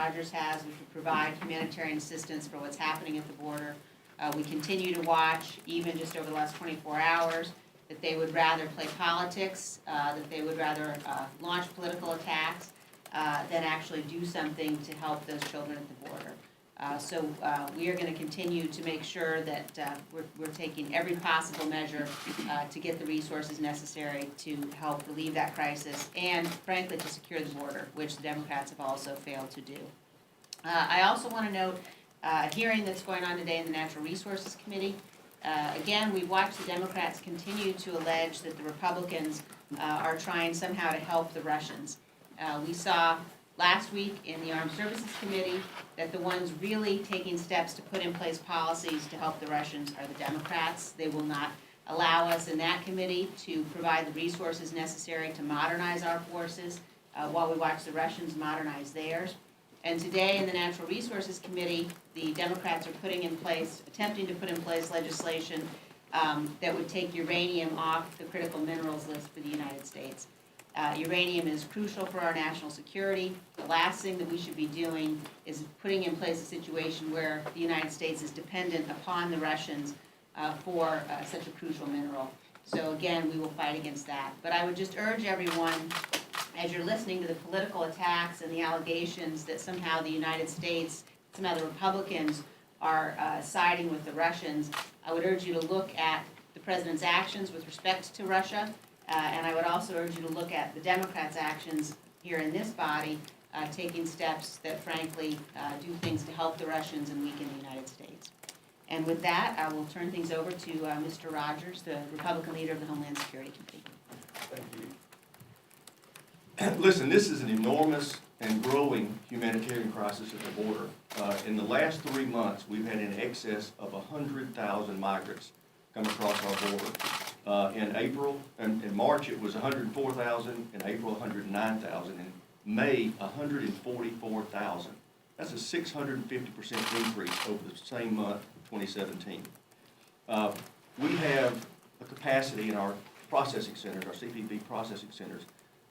Rogers has, which would provide humanitarian assistance for what's happening at the border. We continue to watch, even just over the last 24 hours, that they would rather play politics, that they would rather launch political attacks than actually do something to help those children at the border. So we are going to continue to make sure that we're taking every possible measure to get the resources necessary to help relieve that crisis and, frankly, to secure the border, which the Democrats have also failed to do. I also want to note a hearing that's going on today in the Natural Resources Committee. Again, we watched the Democrats continue to allege that the Republicans are trying somehow to help the Russians. We saw last week in the Armed Services Committee that the ones really taking steps to put in place policies to help the Russians are the Democrats. They will not allow us in that committee to provide the resources necessary to modernize our forces while we watch the Russians modernize theirs. And today in the Natural Resources Committee, the Democrats are attempting to put in place legislation that would take uranium off the critical minerals list for the United States. Uranium is crucial for our national security. The last thing that we should be doing is putting in place a situation where the United States is dependent upon the Russians for such a crucial mineral. So again, we will fight against that. But I would just urge everyone, as you're listening to the political attacks and the allegations that somehow the United States, somehow the Republicans are siding with the Russians, I would urge you to look at the President's actions with respect to Russia. And I would also urge you to look at the Democrats' actions here in this body, taking steps that, frankly, do things to help the Russians and weaken the United States. And with that, I will turn things over to Mr. Rogers, the Republican leader of the Homeland Security Committee. Thank you. Listen, this is an enormous and growing humanitarian crisis at the border. In the last 3 months, we've had in excess of 100,000 migrants come across our border. In March it was 104,000, in April 109,000, in May 144,000. That's a 650% increase over the same month, 2017. We have a capacity in our processing centers, our CPP processing centers,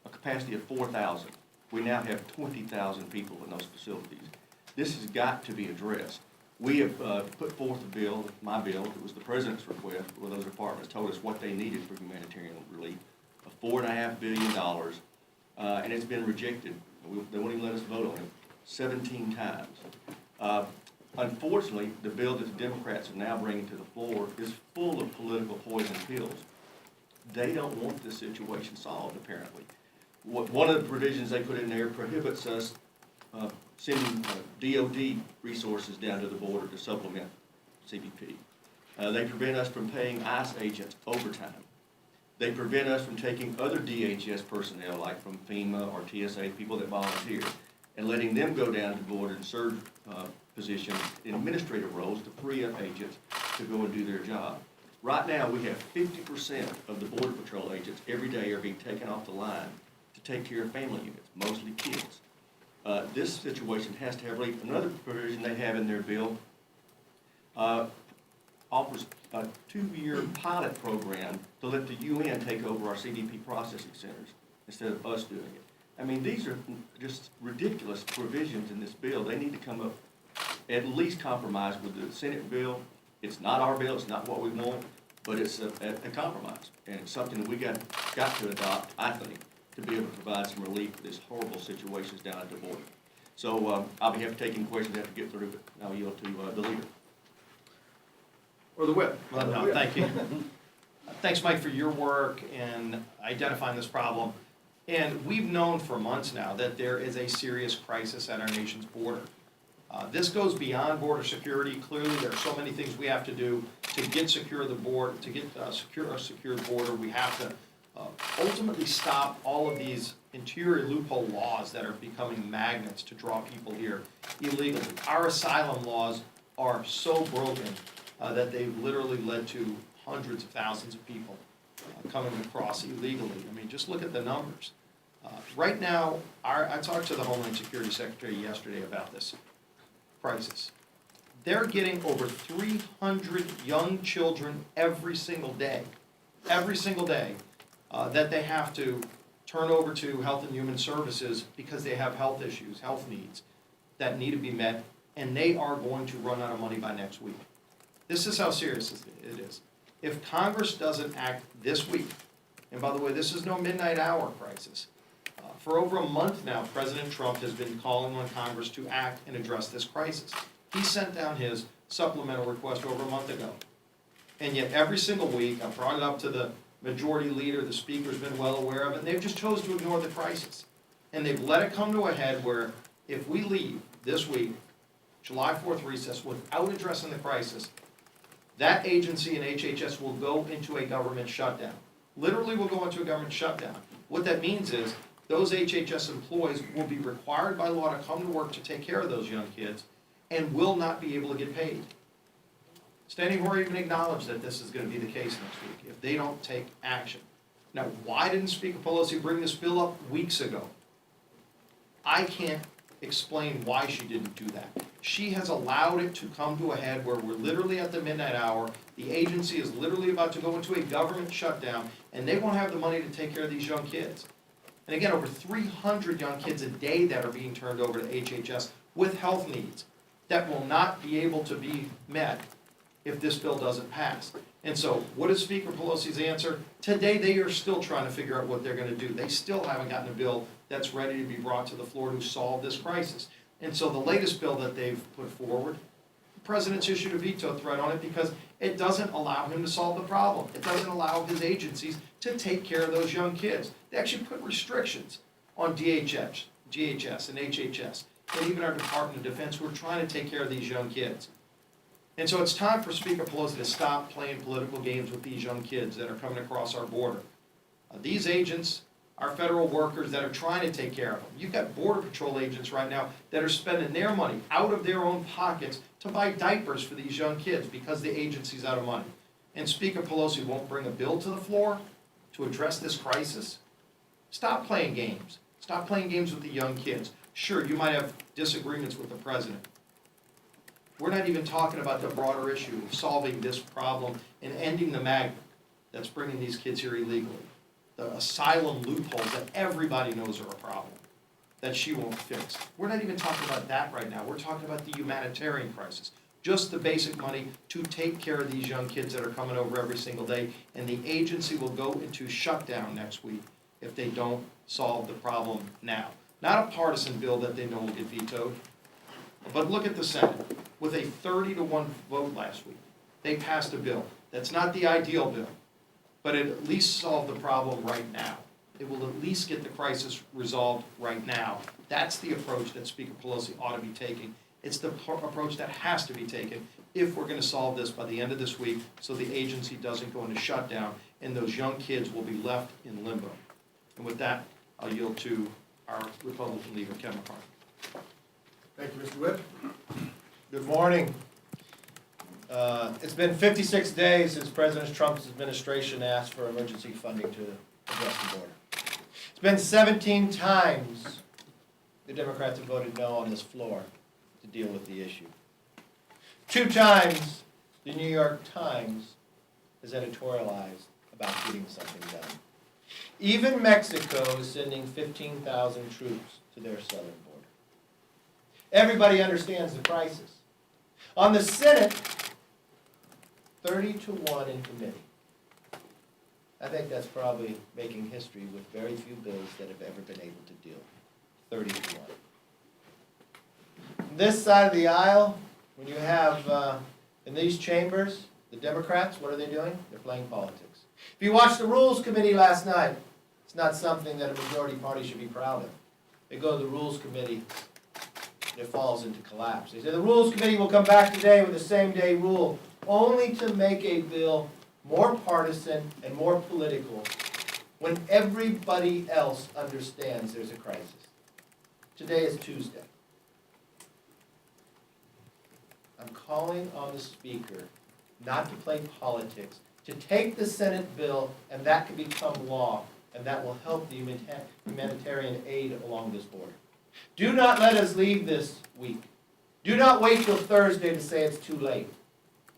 a capacity of 4,000. We now have 20,000 people in those facilities. This has got to be addressed. We have put forth a bill, my bill, it was the President's request, where those departments told us what they needed for humanitarian relief, of $4.5 billion, and it's been rejected. They won't even let us vote on it 17 times. Unfortunately, the bill that the Democrats are now bringing to the floor is full of political poison pills. They don't want this situation solved, apparently. One of the provisions they put in there prohibits us sending DOD resources down to the border to supplement CBP. They prevent us from paying ICE agents overtime. They prevent us from taking other DHS personnel, like from FEMA or TSA, people that volunteer, and letting them go down to the border and serve positions in administrative roles to free up agents to go and do their job. Right now, we have 50% of the Border Patrol agents every day are being taken off the line to take care of family units, mostly kids. This situation has to have relief. Another provision they have in their bill offers a 2-year pilot program to let the UN take over our CDP processing centers instead of us doing it. I mean, these are just ridiculous provisions in this bill. They need to come up, at least compromise with the Senate bill. It's not our bill, it's not what we want, but it's a compromise. And it's something that we got to adopt, I think, to be able to provide some relief for these horrible situations down at the border. So I'll be happy taking questions after we get through, but I'll yield to the leader. Or the whip. Well, no, thank you. Thanks, Mike, for your work in identifying this problem. And we've known for months now that there is a serious crisis at our nation's border. This goes beyond border security. Clearly, there are so many things we have to do to get secure the border, to get a secure border. We have to ultimately stop all of these interior loophole laws that are becoming magnets to draw people here illegally. Our asylum laws are so broken that they've literally led to hundreds of thousands of people coming across illegally. I mean, just look at the numbers. Right now, I talked to the Homeland Security Secretary yesterday about this crisis. They're getting over 300 young children every single day, that they have to turn over to Health and Human Services because they have health issues, health needs. that need to be met, and they are going to run out of money by next week. This is how serious it is. If Congress doesn't act this week, and by the way, this is no midnight hour crisis. For over a month now, President Trump has been calling on Congress to act and address this crisis. He sent down his supplemental request over a month ago. And yet every single week, I've brought it up to the majority leader, the speaker's been well aware of it, and they've just chose to ignore the crisis. And they've let it come to a head where if we leave this week, July 4th recess, without addressing the crisis, that agency and HHS will go into a government shutdown. Literally will go into a government shutdown. What that means is those HHS employees will be required by law to come to work to take care of those young kids and will not be able to get paid. Standing Roar even acknowledged that this is going to be the case next week if they don't take action. Now, why didn't Speaker Pelosi bring this bill up weeks ago? I can't explain why she didn't do that. She has allowed it to come to a head where we're literally at the midnight hour. The agency is literally about to go into a government shutdown, and they won't have the money to take care of these young kids. And again, over 300 young kids a day that are being turned over to HHS with health needs that will not be able to be met if this bill doesn't pass. And so, what is Speaker Pelosi's answer? Today, they are still trying to figure out what they're going to do. They still haven't gotten a bill that's ready to be brought to the floor to solve this crisis. And so the latest bill that they've put forward, the President's issued a veto threat on it because it doesn't allow him to solve the problem. It doesn't allow his agencies to take care of those young kids. They actually put restrictions on GHS and HHS, and even our Department of Defense who are trying to take care of these young kids. And so it's time for Speaker Pelosi to stop playing political games with these young kids that are coming across our border. These agents are federal workers that are trying to take care of them. You've got Border Patrol agents right now that are spending their money out of their own pockets to buy diapers for these young kids because the agency's out of money. And Speaker Pelosi won't bring a bill to the floor to address this crisis. Stop playing games. Stop playing games with the young kids. Sure, you might have disagreements with the president. We're not even talking about the broader issue of solving this problem and ending the magnet that's bringing these kids here illegally. The asylum loopholes that everybody knows are a problem that she won't fix. We're not even talking about that right now. We're talking about the humanitarian crisis. Just the basic money to take care of these young kids that are coming over every single day, and the agency will go into shutdown next week if they don't solve the problem now. Not a partisan bill that they know will get vetoed, but look at the Senate. With a 30-1 vote last week, they passed a bill. That's not the ideal bill, but it at least solved the problem right now. It will at least get the crisis resolved right now. That's the approach that Speaker Pelosi ought to be taking. It's the approach that has to be taken if we're going to solve this by the end of this week so the agency doesn't go into shutdown and those young kids will be left in limbo. And with that, I'll yield to our Republican leader, Kevin McCarthy. Thank you, Mr. Whip. Good morning. It's been 56 days since President Trump's administration asked for emergency funding to address the border. It's been 17 times the Democrats have voted no on this floor to deal with the issue. 2 times the New York Times has editorialized about getting something done. Even Mexico is sending 15,000 troops to their southern border. Everybody understands the crisis. On the Senate, 30-1 in committee. I think that's probably making history with very few bills that have ever been able to deal. 30-1. This side of the aisle, when you have in these chambers, the Democrats, what are they doing? They're playing politics. If you watched the Rules Committee last night, it's not something that a majority party should be proud of. They go to the Rules Committee, and it falls into collapse. They say the Rules Committee will come back today with a same-day rule, only to make a bill more partisan and more political when everybody else understands there's a crisis. Today is Tuesday. I'm calling on the Speaker not to play politics, to take the Senate bill, and that can become law, and that will help the humanitarian aid along this border. Do not let us leave this week. Do not wait till Thursday to say it's too late.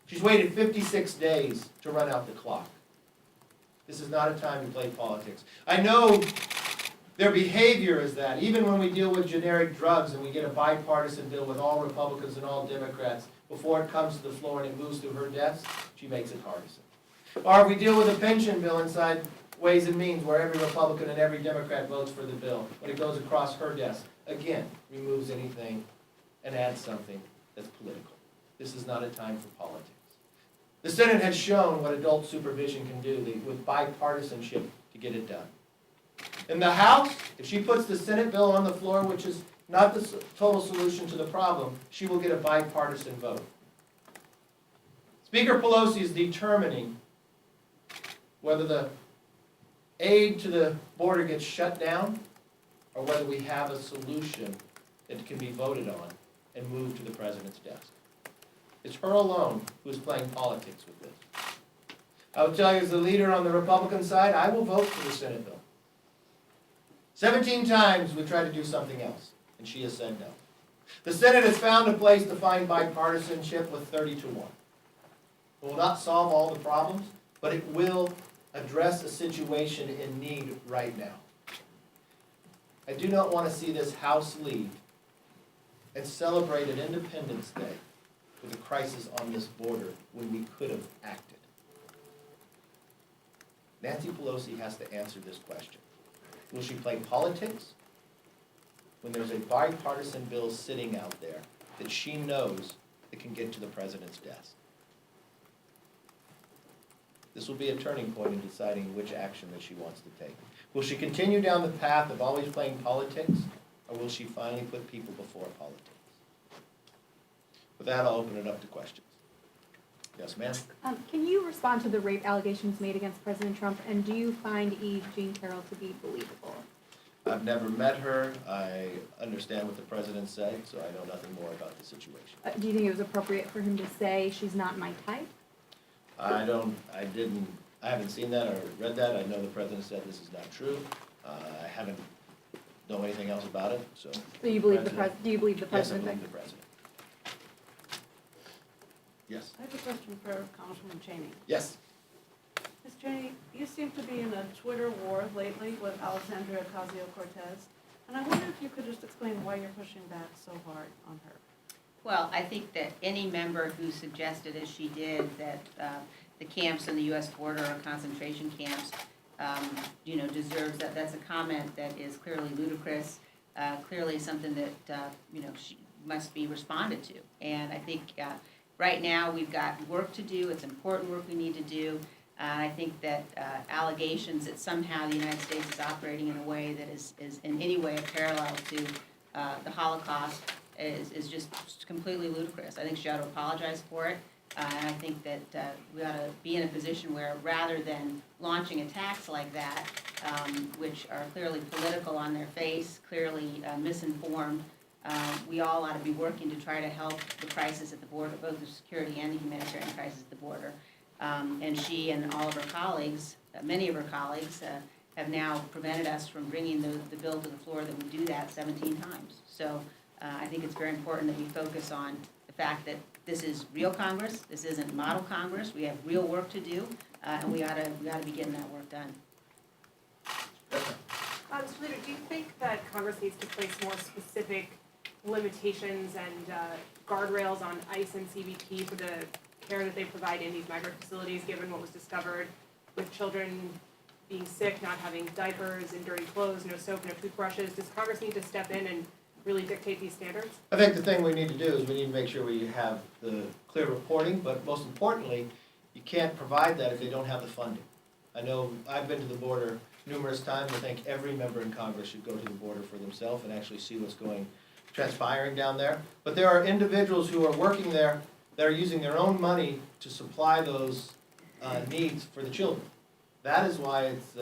She's waited 56 days to run out the clock. This is not a time to play politics. I know Their behavior is that, even when we deal with generic drugs and we get a bipartisan bill with all Republicans and all Democrats, before it comes to the floor and it moves through her desk, she makes it partisan. Or if we deal with a pension bill inside Ways and Means, where every Republican and every Democrat votes for the bill, when it goes across her desk, again, removes anything and adds something that's political. This is not a time for politics. The Senate has shown what adult supervision can do with bipartisanship to get it done. In the House, if she puts the Senate bill on the floor, which is not the total solution to the problem, she will get a bipartisan vote. Speaker Pelosi is determining whether the aid to the border gets shut down or whether we have a solution that can be voted on and moved to the president's desk. It's her alone who is playing politics with this. I will tell you, as the leader on the Republican side, I will vote for the Senate bill. 17 times we tried to do something else, and she has said no. The Senate has found a place to find bipartisanship with 30-1. It will not solve all the problems, but it will address a situation in need right now. I do not want to see this House leave and celebrate an Independence Day with a crisis on this border when we could have acted. Nancy Pelosi has to answer this question. Will she play politics when there's a bipartisan bill sitting out there that she knows that can get to the president's desk? This will be a turning point in deciding which action that she wants to take. Will she continue down the path of always playing politics, or will she finally put people before politics? With that, I'll open it up to questions. Yes, ma'am? Can you respond to the rape allegations made against President Trump, and do you find Eve Jean Carroll to be believable? I've never met her. I understand what the president said, so I know nothing more about the situation. Do you think it was appropriate for him to say she's not my type? I haven't seen that or read that. I know the president said this is not true. I haven't know anything else about it, so. Do you believe President- do you believe the Yes, I president? believe the president. Yes. I have a question for Congresswoman Cheney. Yes. Ms. Cheney, you seem to be in a Twitter war lately with Alexandria Ocasio-Cortez, and I wonder if you could just explain why you're pushing back so hard on her. Well, I think that any member who suggested, as she did, that the camps on the U.S. border are concentration camps, deserves that. That's a comment that is clearly ludicrous, clearly something that, she must be responded to. And I think right now we've got work to do. It's important work we need to do. I think that allegations that somehow the United States is operating in a way that is in any way a parallel to the Holocaust is just completely ludicrous. I think she ought to apologize for it. And I think that we ought to be in a position where, rather than launching attacks like that, which are clearly political on their face, clearly misinformed, we all ought to be working to try to help the crisis at the border, both the security and the humanitarian crisis at the border. And she and all of her colleagues, many of her colleagues, have now prevented us from bringing the bill to the floor that would do that 17 times. So I think it's very important that we focus on the fact that this is real Congress, this isn't model Congress, we have real work to do, and we ought to be getting that work done. Mr. Leader, do you think that Congress needs to place more specific limitations and guardrails on ICE and CBP for the care that they provide in these migrant facilities, given what was discovered with children being sick, not having diapers and dirty clothes, no soap, no toothbrushes? Does Congress need to step in and really dictate these standards? I think the thing we need to do is we need to make sure we have the clear reporting, but most importantly, you can't provide that if they don't have the funding. I know I've been to the border numerous times. I think every member in Congress should go to the border for themselves and actually see what's transpiring down there. But there are individuals who are working there that are using their own money to supply those needs for the children. That is why it's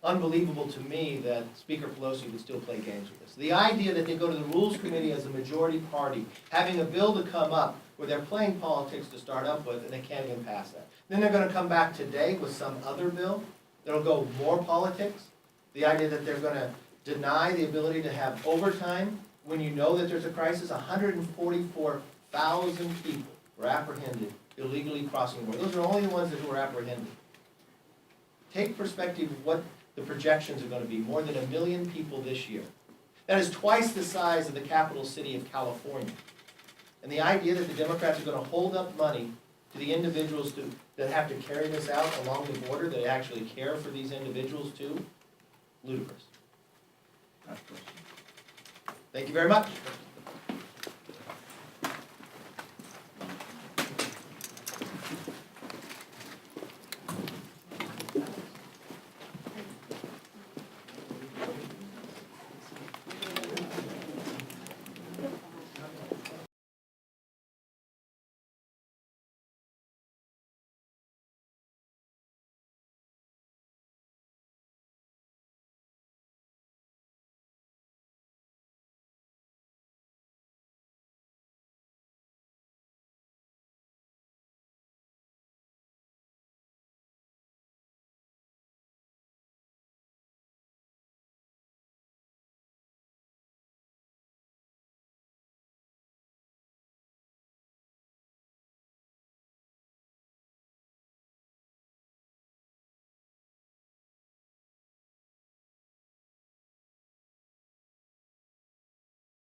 unbelievable to me that Speaker Pelosi would still play games with this. The idea that they go to the Rules Committee as a majority party, having a bill to come up where they're playing politics to start up with, and they can't even pass that. Then they're going to come back today with some other bill that'll go more politics. The idea that they're going to deny the ability to have overtime when you know that there's a crisis. 144,000 people were apprehended illegally crossing the border. Those are only the ones who were apprehended. Take perspective of what the projections are gonna be more than 1 million people this year. That is twice the size of the capital city of California. And the idea that the Democrats are gonna hold up money to the individuals that have to carry this out along the border, that actually care for these individuals too, ludicrous. Thank you very much.